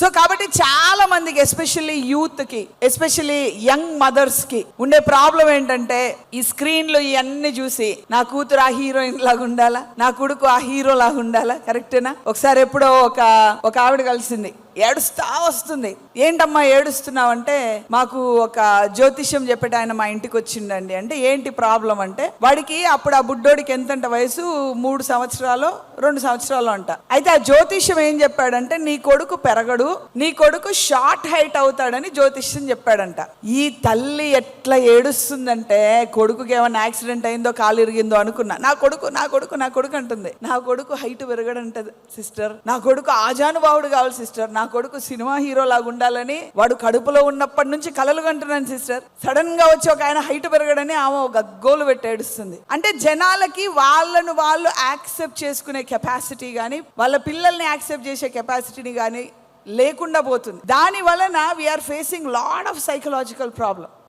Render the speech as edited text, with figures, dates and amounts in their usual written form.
So కాబట్టి చాలా మందికి ఎస్పెషల్లీ యూత్ కి, ఎస్పెషల్లీ యంగ్ మదర్స్ కి ఉండే ప్రాబ్లం ఏంటంటే ఈ స్క్రీన్లు ఇవన్నీ చూసి నా కూతురు ఆ హీరోయిన్ లాగా ఉండాలా, నా కొడుకు ఆ హీరో లాగా ఉండాలా. కరెక్టేనా? ఒకసారి ఎప్పుడో ఒక ఆవిడ కలిసింది, ఏడుస్తా వస్తుంది. ఏంటమ్మా ఏడుస్తున్నావు అంటే, మాకు ఒక జ్యోతిష్యం చెప్పేట ఆయన మా ఇంటికి వచ్చిండండి. అంటే ఏంటి ప్రాబ్లం అంటే, వాడికి అప్పుడు ఆ బుడ్డోడికి ఎంతంట వయసు, 3 సంవత్సరాలు 2 సంవత్సరాలు అంట. అయితే ఆ జ్యోతిష్యం ఏం చెప్పాడంటే, నీ కొడుకు పెరగడు, నీ కొడుకు షార్ట్ హైట్ అవుతాడని జ్యోతిష్యం చెప్పాడంట. ఈ తల్లి ఎట్లా ఏడుస్తుందంటే, కొడుకుకి ఏమైనా యాక్సిడెంట్ అయిందో కాలు ఇరిగిందో అనుకున్నా. నా కొడుకు నా కొడుకు నా కొడుకు అంటుంది. నా కొడుకు హైట్ పెరగడంటది సిస్టర్, నా కొడుకు ఆజానుభావుడు కావాలి సిస్టర్, నా కొడుకు సినిమా హీరో లాగా ఉండాలని వాడు కడుపులో ఉన్నప్పటి నుంచి కలలు కంటున్నాను సిస్టర్. సడన్ గా వచ్చి ఒక ఆయన హైట్ పెరగడని ఆమె ఒక గగ్గోలు పెట్టి ఏడుస్తుంది. అంటే జనాలకి వాళ్ళను వాళ్ళు యాక్సెప్ట్ చేసుకునే కెపాసిటీ కానీ, వాళ్ళ పిల్లల్ని యాక్సెప్ట్ చేసే కెపాసిటీని కానీ లేకుండా పోతుంది. దాని వలన we are facing lot of psychological problem.